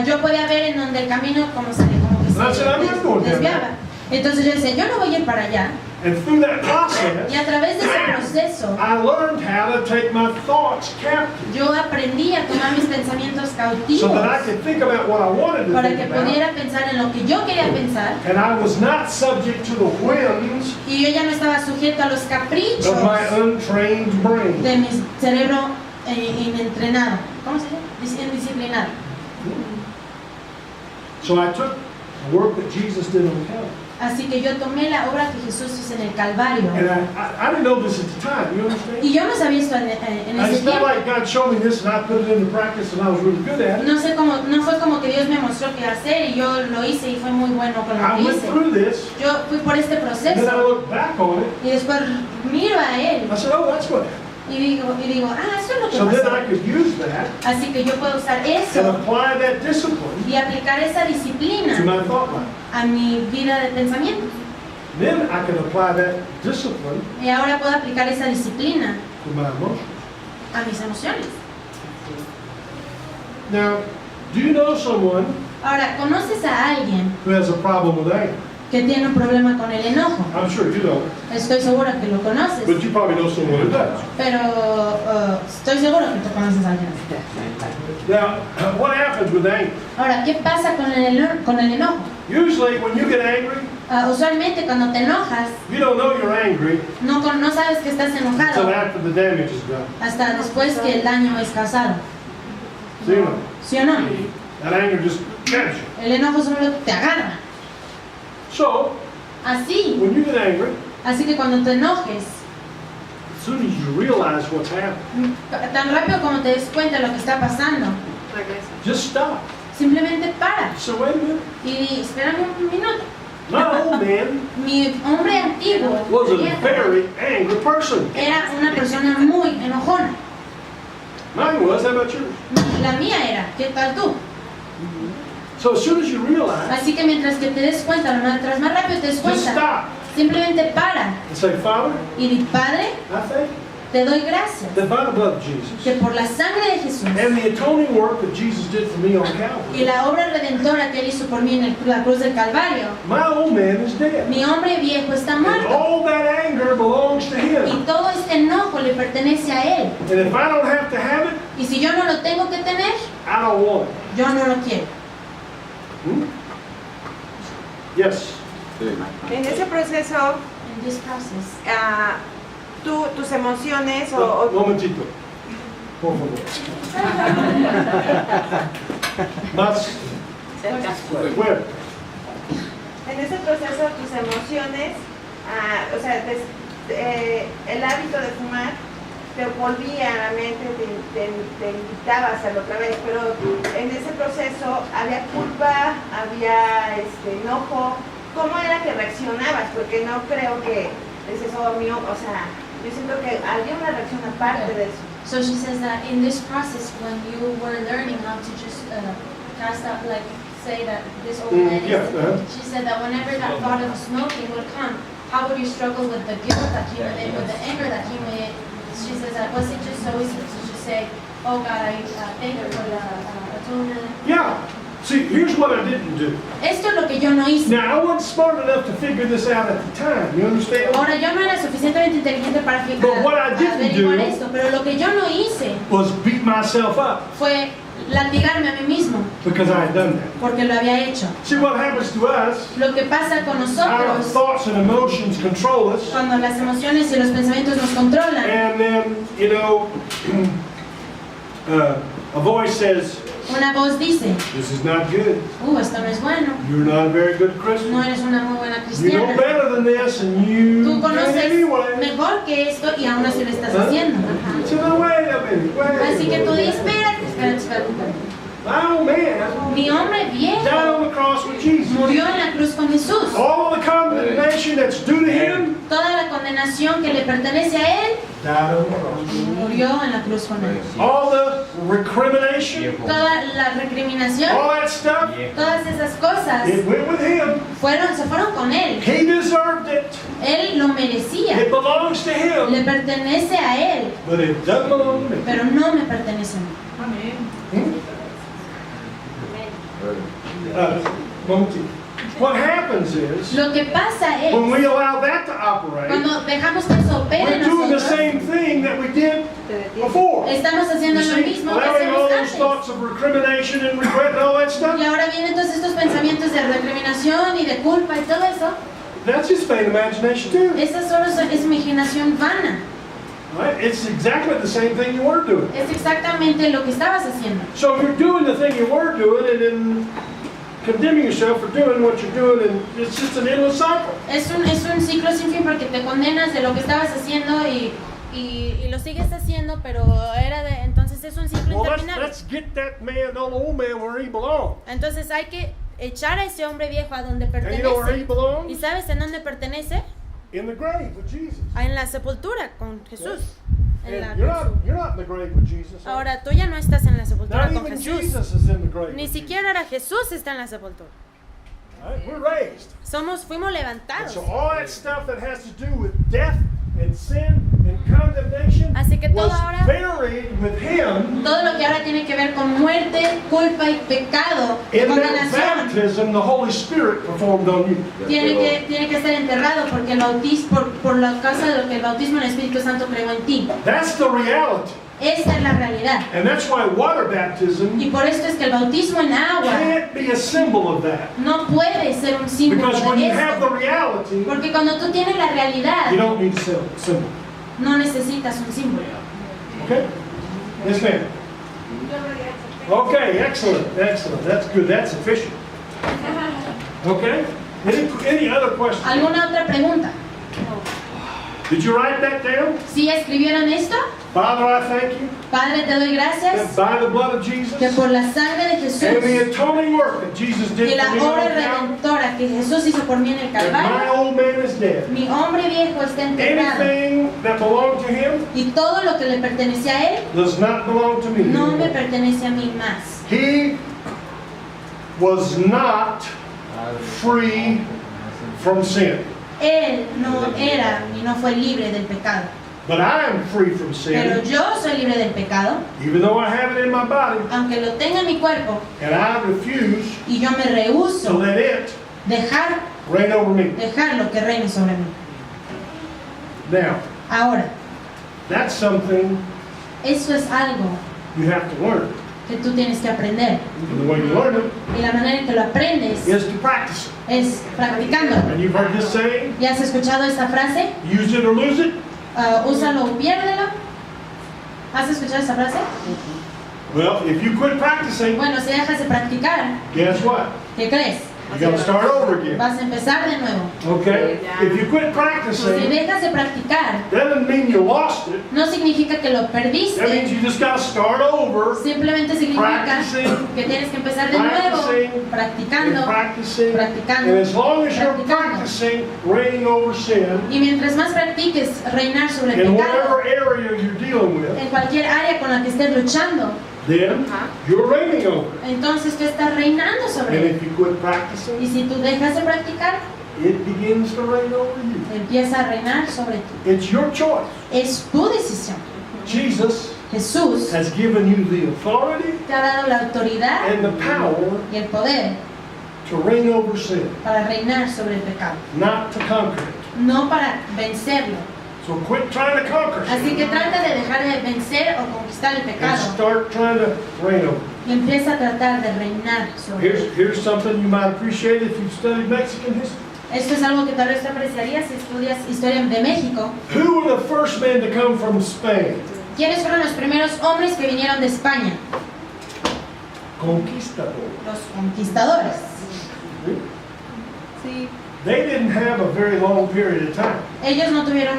Yo podía ver en donde el camino como que That's se what I'm not going there. desviaba. Entonces yo decía, yo no voy a ir para allá. And through that Y process, a través de ese proceso, I learned how to take my thoughts captive yo aprendí a tomar mis pensamientos so cautivos that I could think about what I wanted to para think que about. pudiera pensar en lo que yo quería pensar. And I was not subject to the whims Y yo ya no estaba sujeto a los caprichos of my untrained brain. de mi cerebro inentrenado. ¿Cómo se dice? Indisciplinado. So I took the work that Jesus did on Calvary. Así que yo tomé la obra que Jesús hizo en el Calvario. And I didn't know this at the time, you understand? Y yo no sabía esto en ese It's not tiempo. like God showed me this and I put it into practice and I was really good at it. No sé cómo, no fue como que Dios me mostró qué hacer y yo lo hice y fue muy bueno con lo I que went hice. through this, Yo fui por este and then I proceso look back on it, y después miro a él I said, oh, that's what happened. y digo, eso es lo que So then pasó. I could use that Así que yo puedo usar and eso apply that discipline y aplicar esa to disciplina my thought life. a mi vida de pensamiento. Then I can apply that discipline Y ahora puedo aplicar esa disciplina to my emotions. a mis emociones. Now, do you know someone Ahora, ¿conoces a alguien who has a problem with anger? que tiene un problema con el enojo? I'm sure you know, Estoy segura que lo conoces, but you probably know someone who does. pero estoy seguro que tú conoces a alguien así. Now, what happens with anger? Ahora, ¿qué pasa con el enojo? Usually, when you get angry, Usualmente cuando te enojas, you don't know you're angry no sabes que estás until enojado after the damage is done. hasta después que el daño es causado. So, you know, ¿Sí o no? that anger just grabs you. El enojo solo te agarra. So, Así. when you get angry, Así que cuando te enojes, as soon as you realize what's happening, tan rápido como te des cuenta de lo que está pasando, just stop. simplemente para So, wait a minute. y espérame un minuto. My old man Mi hombre antiguo was a very angry person. era una persona muy enojona. Mine was, how about yours? La mía era, ¿qué tal tú? So, as soon as you realize, Así que mientras que te des cuenta, mientras más rápido te des just cuenta, stop simplemente para and say, Father, y di, Padre, I thank you te doy gracias that by the blood of Jesus que por la sangre de Jesús and the atoning work that Jesus did for me on y Calvary, la obra redentora que Él hizo por mí en la cruz del Calvario, my old man is dead. mi hombre viejo está And muerto all that anger belongs to y him. todo este enojo le pertenece a Él. And if I don't have to have it, Y si yo no lo tengo que tener, I don't want it. yo no lo quiero. Hmm? Yes. En ese proceso, In this process, tus emociones Momentito. Por favor. Más. Bueno. en ese proceso tus emociones, o sea, el hábito de fumar te volvía a la mente, te invitaba a hacerlo otra vez, pero en ese proceso había culpa, había enojo. ¿Cómo era que reaccionabas? Porque no creo que es eso mío, o sea, yo siento que había una reacción aparte de eso. so she says that in this process, when you were learning how to just cast out, like say that this old man is, yeah, she said that whenever that thought of smoking would come, how would you struggle with the guilt that came with it, with the anger that came with it? She says that was it just so easy to just say, oh God, I thank you for the atonement. Yeah. See, here's what I didn't do. Esto es lo que yo no hice. Now, I wasn't smart enough to figure this out at the time. You understand? Ahora yo no era suficientemente inteligente para But what I didn't averiguar do- esto, pero lo que yo no hice Was beat myself up fue latigarme a mí mismo because I had done that. porque lo había hecho. See, what happens to us, Lo que pasa con our nosotros thoughts and emotions control us. cuando las emociones y los pensamientos nos controlan, And then, you know, a voice says, una voz dice, this is not good. esto no es bueno, You're not a very good no Christian. eres una muy buena You know cristiana. better than this and you Tú do it conoces anyway. mejor que esto y aún así lo estás Huh? haciendo. So now, wait a minute, wait a Así que tú minute. dices, espérate. My old man Mi hombre died viejo on the cross with Jesus. murió en la cruz con Jesús. All the condemnation that's due to him Toda la condenación que le pertenece a él died on the cross. murió en la cruz con él. All the recrimination, Toda la recriminación, all that stuff, todas esas cosas it went with him. se fueron con él. He deserved it. Él lo merecía. It belongs to him. Le pertenece a él, But it doesn't belong to me. pero no me pertenece a mí. Momentito. What happens is, Lo que pasa es, when we allow that to operate, cuando dejamos que eso opere we're en doing the nosotros, same thing that we did before. estamos haciendo You lo see, mismo que allowing all hacemos those antes. thoughts of recrimination and regret and all that stuff, Y ahora vienen todos estos pensamientos de recriminación y de culpa y todo eso. that's just vain imagination too. Esa solo es imaginación vana. Right? It's exactly the same thing you were doing. Es exactamente lo que estabas haciendo. So you're doing the thing you were doing, and then condemning yourself for doing what you're doing, and it's just an endless cycle. Es un ciclo sin fin porque te condenas de lo que estabas haciendo y lo sigues haciendo, pero entonces es un ciclo Well, interminable. let's get that man, old man, where he belongs. Entonces hay que echar a ese hombre viejo a donde And you know where he pertenece. ¿Y belongs? sabes en dónde pertenece? In the grave with Jesus. En la sepultura con Jesús. En la And you're not in the grave with Jesus. Ahora tú ya no estás en la sepultura Not con even Jesús. Jesus is in the grave. Ni with siquiera ahora Jesús está en la sepultura. Jesus. All right? We're raised. Fuimos And levantados. so all that stuff that has to do with death and sin and condemnation Así que todo was ahora- buried with him. Todo lo que ahora tiene que ver con muerte, culpa y pecado, In that condenación, baptism, the Holy Spirit performed on you. tiene que ser enterrado porque el bautismo, por la causa de lo que el bautismo en el Espíritu Santo creó en ti. That's the reality. Esta es la realidad. And that's why water baptism Y por esto es que el bautismo en agua can't be a symbol of that. no puede ser un símbolo Because when de you have the esto. reality, Porque cuando tú tienes la realidad, you don't need a symbol. no necesitas un símbolo. Okay? Yes, ma'am. Okay, excellent, excellent. That's good. That's efficient. Okay? Any other questions? ¿Alguna otra pregunta? Did you write that down? ¿Sí escribieron esto? Father, I thank you Padre, te doy that gracias by the blood of Jesus que por la sangre de and the Jesús atoning work that Jesus y did la for me on obra Calvary, redentora que Jesús hizo por mí en el that my Calvario, old man is dead. mi hombre viejo está enterrado Anything that belonged to him y todo lo que le pertenecía a él does not belong to me no me anymore. pertenece a mí más. He was not free from sin. Él no era ni no fue libre del pecado, But I am free from pero sin, yo soy libre del pecado, even though I have it in my body, aunque lo tenga en mi cuerpo and I refuse y yo me to rehúso let it reign over me. dejarlo que reine sobre mí. Now, Ahora, that's something eso es algo you have to learn. que tú tienes que aprender And the way you learn it y la manera en que lo aprendes is to practice it. es practicando. And you've heard this saying, ¿Ya has escuchado esta frase? use it or lose it. Úsalo o piérdelo. ¿Has escuchado esta frase? Well, if you quit practicing, Bueno, si dejas de practicar, guess what? ¿qué crees? You got to start over again. Vas a empezar de nuevo. Okay? If you quit Si practicing, dejas de practicar, that doesn't mean you lost it. no significa que lo That means perdiste. you just got to start over. Simplemente significa Practicing, que tienes que empezar de nuevo, And practicando. practicing. practicando, And as long as you're practicando. practicing reigning over sin, Y mientras más practiques reinar sobre el in pecado, whatever area you're dealing with, en cualquier área con la que estés luchando, then you're reigning over it. entonces tú estás reinando sobre And él. if you quit Y practicing, si tú dejas de practicar, it begins to reign over you. empieza a reinar sobre ti. It's your choice. Es tu decisión. Jesus Jesús has given you the authority te ha dado la autoridad and the power y el poder to reign over sin, para reinar sobre el pecado, not to conquer it. no para vencerlo. So quit trying to conquer Así sin que trata de dejar de vencer o conquistar el and pecado start trying to reign over it. y empieza a tratar de reinar sobre él. Here's something you might appreciate if you've studied Mexican history. Esto es algo que tal vez te apreciarías si estudias historia de México. Who were the first men to come from Spain? ¿Quiénes fueron los primeros hombres que vinieron de España? Conquistadores. Los conquistadores. Sí. They didn't have a very long period of time. Ellos no tuvieron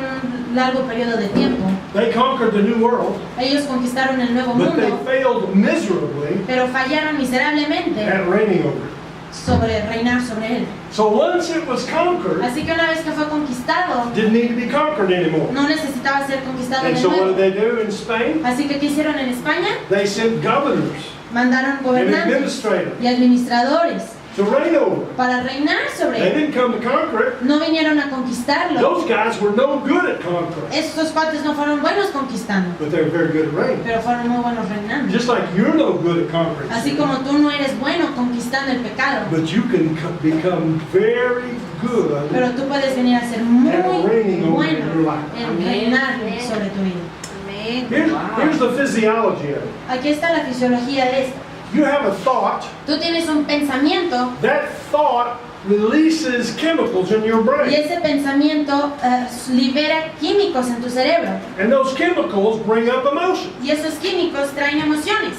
un largo periodo de tiempo. They conquered the New World, Ellos conquistaron el Nuevo but they Mundo, failed miserably pero fallaron miserablemente at reigning over it. sobre reinar sobre él. So once it was conquered, Así que una vez que fue conquistado, it didn't need to be conquered anymore. no necesitaba ser conquistado And de so what nuevo. did they do in Spain? Así que ¿qué hicieron en España? They sent governors Mandaron and gobernantes administrators y administradores to reign over it. para reinar sobre They él. didn't come to conquer it. No vinieron a conquistarlo. Those guys were no good at conquering, Estos cuates no fueron buenos conquistando, but they were very good at reigning. pero fueron muy buenos reinando. Just like you're no good at conquering, Así como tú no eres bueno conquistando el pecado, but you can become very good pero tú puedes venir a ser muy at reigning over your bueno life. en reinar sobre tu vida. Amén. Here's the physiology of it. Aquí está la fisiología de esto. You have a thought. Tú tienes un pensamiento That thought releases chemicals in your y brain. ese pensamiento libera químicos en tu cerebro And those chemicals bring up emotion. y esos químicos traen emociones.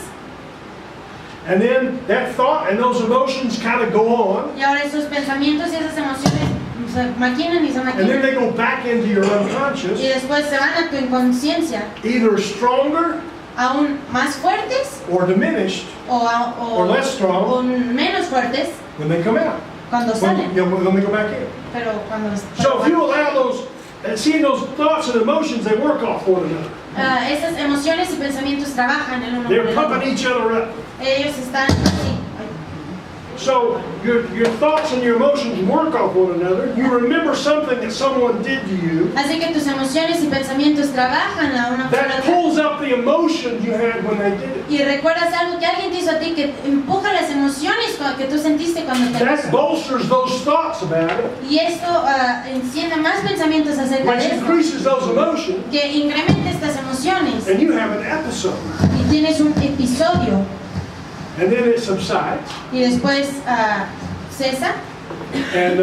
And then that thought and those emotions kind of go on. Y ahora esos pensamientos y esas emociones se maquinan y se And then maquinan. they go back into your Y unconscious, después se van a tu inconsciencia, either stronger aún más fuertes or diminished or less o strong menos fuertes when they come out. cuando salen. When they go back in. Pero cuando So if you allow those, seeing those thoughts and emotions, they work off one another. esas emociones y pensamientos trabajan el uno con They're el otro. pumping each other up. Ellos están así. So your thoughts and your emotions work off one another. You remember something that someone did to you. Así que tus emociones y pensamientos trabajan la una por la That otra. pulls up the emotion you had when they did it. Y recuerdas algo que alguien te hizo a ti que empuja las emociones que tú sentiste cuando te That pasó. bolsters those thoughts about it, Y esto enciende más pensamientos acerca which de eso, increases those emotions, que incrementa estas emociones. and you have an episode. Y tienes un episodio And then it subsides y después cesa and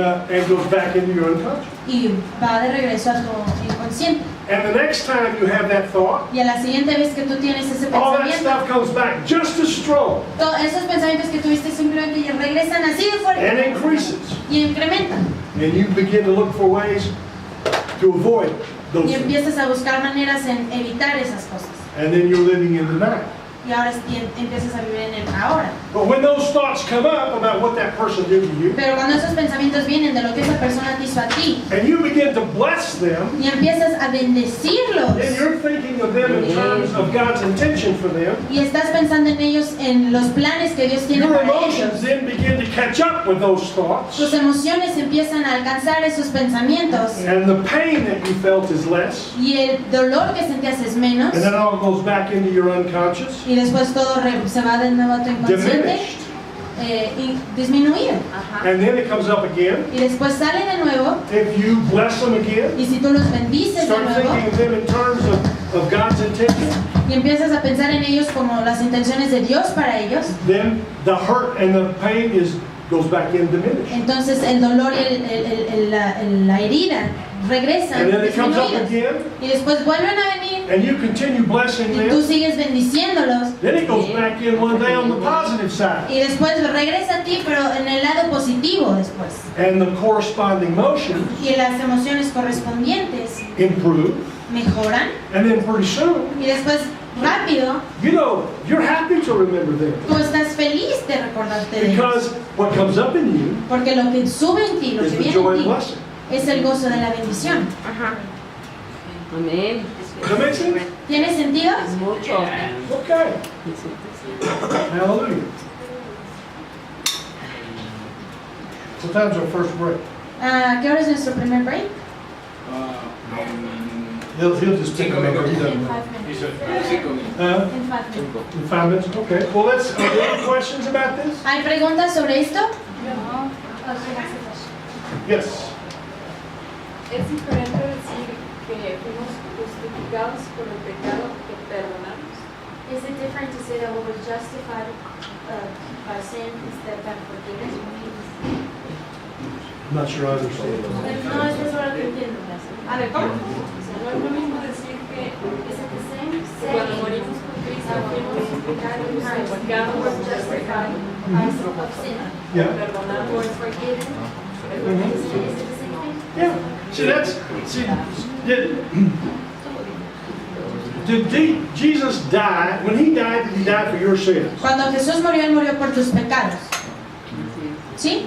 goes back into your unconscious. y va de regreso a tu inconsciente. And the next time you have that thought, Y a la siguiente vez que tú tienes ese all that pensamiento, stuff comes back just as strong esos pensamientos que tuviste simplemente regresan así de and fuerte increases. y incrementan. And you begin to look for ways to avoid those Y things. empiezas a buscar maneras en evitar esas cosas. And then you're living in the night. Y ahora empiezas a vivir en el ahora. But when those thoughts come up about what that person did to you, Pero cuando esos pensamientos vienen de lo que esa persona te hizo a ti and you begin to bless them, y empiezas a bendecirlos and you're thinking of them in terms of God's intention for them, y estás pensando en ellos, en los planes que Dios tiene your para emotions ellos, then begin to catch up with those thoughts, tus emociones empiezan a alcanzar esos pensamientos and the pain that you felt is less, y el dolor que sentías es menos and that all goes back into your unconscious, y después todo se va de nuevo a tu inconsciente diminished, y disminuido and then it comes up again. y después sale de nuevo If you bless them again, y si tú los bendices de start thinking nuevo of them in terms of God's intention, y empiezas a pensar en ellos como las intenciones de Dios para ellos, then the hurt and the pain goes back in diminished. entonces el dolor y la herida regresan And then it comes up disminuidas again, y después vuelven a venir and you continue blessing y tú them. sigues bendiciéndolos Then it goes back in one day on the positive side. y después regresa a ti pero en el lado positivo después And the corresponding motions y las emociones correspondientes improve. mejoran And then pretty soon, y después rápido you know, you're happy to remember them. tú estás feliz de recordarte de ellos Because what comes up in you porque lo que sube en ti, lo is que the viene joy en and ti blessing. es el gozo de la bendición. Ajá. Amén. Does that make sense? ¿Tiene sentido? Mucho. Okay. Hallelujah. What time's our first break? ¿Qué hora es nuestro primer break? He'll just pick them up every In time. 5 minutes. In 5 minutes. 5 minutes? Okay. Well, are there any questions about this? ¿Hay preguntas sobre esto? Yes. Es diferente decir que fuimos justificados por el pecado que perdonamos. Is it different to say that we were justified by sin instead of forgiven? I'm not sure I understand. No, eso es lo que entiendo. A ver, ¿cómo? O sea, no es lo mismo decir que Is it the same cuando morimos con Cristo fuimos justificados por el pecado justificados, of sin Yeah. perdonados. or forgiven? Mhm. Is it the same thing? Yeah. Did Jesus die? When he died, did he die for your sins? Cuando Jesús murió, Él murió por tus pecados. ¿Sí?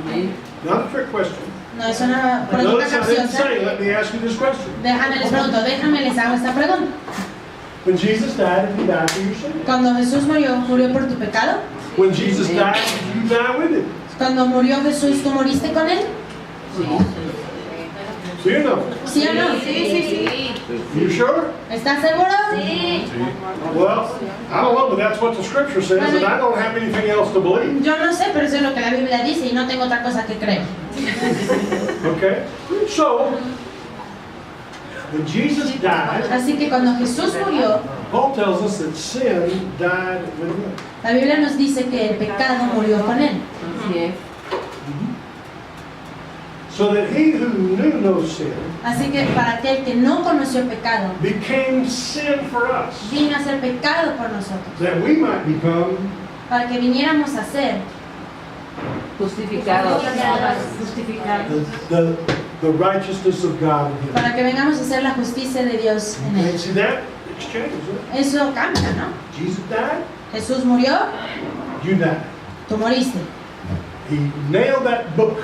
Amén. Not a trick question. No es una pregunta Notice I didn't capciosa. say, let me ask you this question. Déjame les pregunto, déjame les hago esta pregunta. When Jesus died, did he die for your sins? Cuando Jesús murió, ¿murió por tu pecado? When Jesus died, did you die with him? Cuando murió Jesús, ¿tú moriste con Él? Do you know? ¿Sí o no? You sure? ¿Estás seguro? Well, I don't know, but that's what the scripture says, and I don't have anything else to believe. Yo no sé, pero eso es lo que la Biblia dice y no tengo otra cosa que creer. Okay? So, when Jesus died, Así que cuando Jesús murió, Paul tells us that sin died with him. la Biblia nos dice que el pecado murió con Él. Así es. So that he who knew no sin Así que para aquel que no conoció pecado, became sin for us, vino a ser pecado por nosotros, that we might become para que viniéramos a ser Justificados. The righteousness of God in him. para que vengamos a ser la justicia de Dios en And él. see that exchange, isn't it? Eso cambia, ¿no? Jesus died, Jesús murió, you died. tú moriste. He nailed that book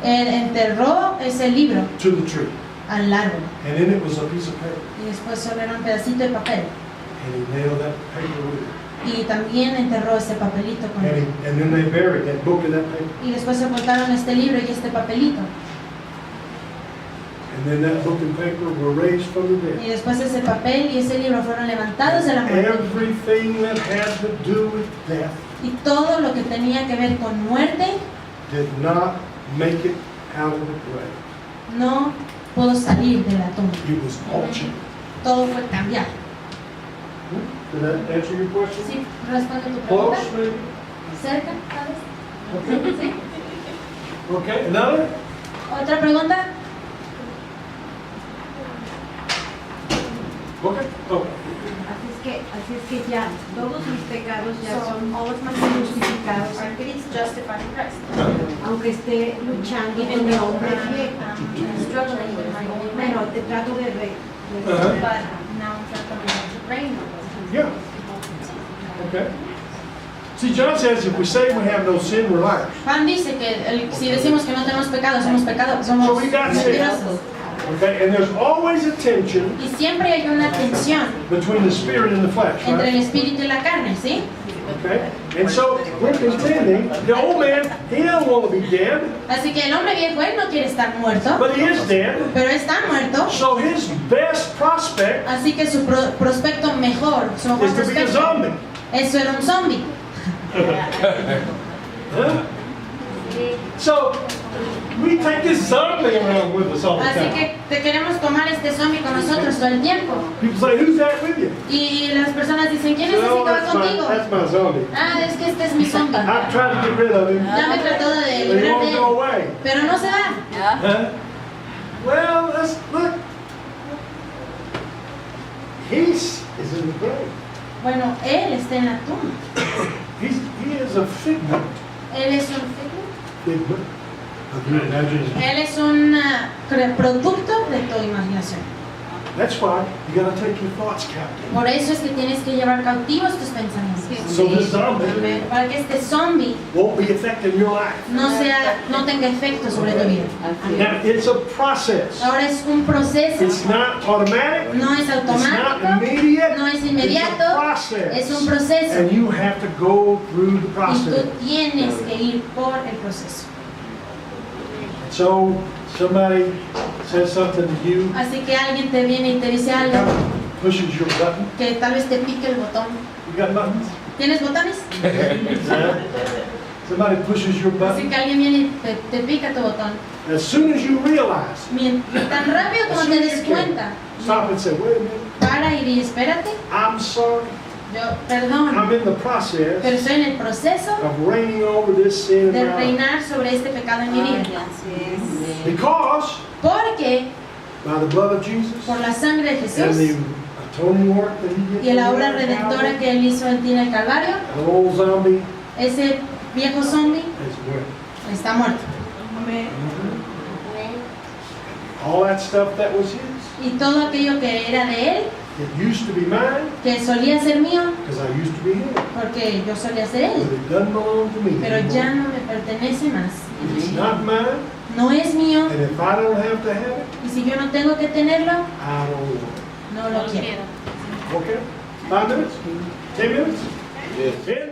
Él enterró ese libro to the tree, al árbol and in it was a piece of paper, y después solo era un pedacito de papel. and he nailed that paper with it. Y también enterró ese papelito con él. And then they buried that book and that paper, Y después sepultaron este libro y este papelito. and then that book and paper were raised from the dead. Y después ese papel y ese libro fueron levantados de la muerte. Everything that had to do with death Y todo lo que tenía que ver con muerte did not make it out of the grave. no pudo salir de la tumba. It was altered. Todo fue cambiado. Did that answer your question? ¿Sí? ¿Responde tu pregunta? Close, maybe? ¿Cerca? ¿Sabes? Okay. ¿Sí? Okay, another? ¿Otra pregunta? Okay. Oh. Así es que ya todos mis pecados ya son justificados en Cristo, aunque esté luchando con el hombre viejo. Bueno, te trato de Yeah. Okay. See, John says if we say we have no sin, we're liars. Juan dice que si decimos que no tenemos pecado, somos pecadores, somos So we got sin. mentirosos. Okay, and there's always a tension Y siempre hay una tensión between the spirit and the flesh, entre el right? espíritu y la carne, ¿sí? Okay, and so we're contending. The old man, he don't want to be dead, Así que el hombre viejo, él no quiere estar muerto, but he is dead. pero está muerto. So his best prospect Así que su prospecto mejor, su mejor is to be a prospecto, zombie. eso era un zombie. Huh? So we take this zombie around with us all the Así time. que te queremos tomar este zombie con nosotros todo el tiempo. People say, "Who's that with you?" Y las personas dicen, ¿quién es ese "Oh, que va that's contigo? my zombie. Ah, es que este es mi zombie. I've tried to get rid of him, Ya me trató de but he librar de won't go él, away." pero no se va. Huh? Well, let's look. He is in the grave. Bueno, él está en la tumba. He is a figment. Él es un Of your imagination. Él es un producto de tu imaginación. That's why you got to take your thoughts captive. Por eso es que tienes que llevar cautivos tus pensamientos. So this zombie Para que este zombie won't be affecting your life. no tenga efecto sobre tu vida. Así Now, es. it's a process. Ahora es un proceso. It's not automatic. No es It's not automático, immediate. no es It's a inmediato, process. es un proceso. And you have to go through the Y process. tú tienes que ir por el proceso. So somebody says something to you, Así que alguien te viene y te dice algo kind of pushes your button. que tal vez te pique el botón. You got buttons? ¿Tienes botones? Yeah. Somebody pushes your Así button. que alguien viene y te pica tu botón. As soon as you realize, Tan rápido como te des cuenta, stop and say, wait a minute, para y di, espérate, I'm sorry. yo perdono, I'm in the process pero estoy en el proceso of reigning over this sin in de my life. reinar sobre este pecado en mi vida. Because Porque by the blood of Jesus por la sangre de and the Jesús atoning work that he did y la for obra me on redentora Calvary, que Él hizo en ti en el Calvario, the old zombie ese viejo zombie is muerto. está muerto. All that stuff that was his, Y todo aquello que era de Él, it used to be mine que solía ser mío, because I used to be his. porque yo solía ser But Él, it doesn't belong to me pero anymore. ya no me pertenece más. It's not mine, No es mío, and if I don't have to have it, y si yo no tengo que tenerlo, I don't want it. no lo quiero. Okay? 5 minutes? 10 minutes? Yes. 10?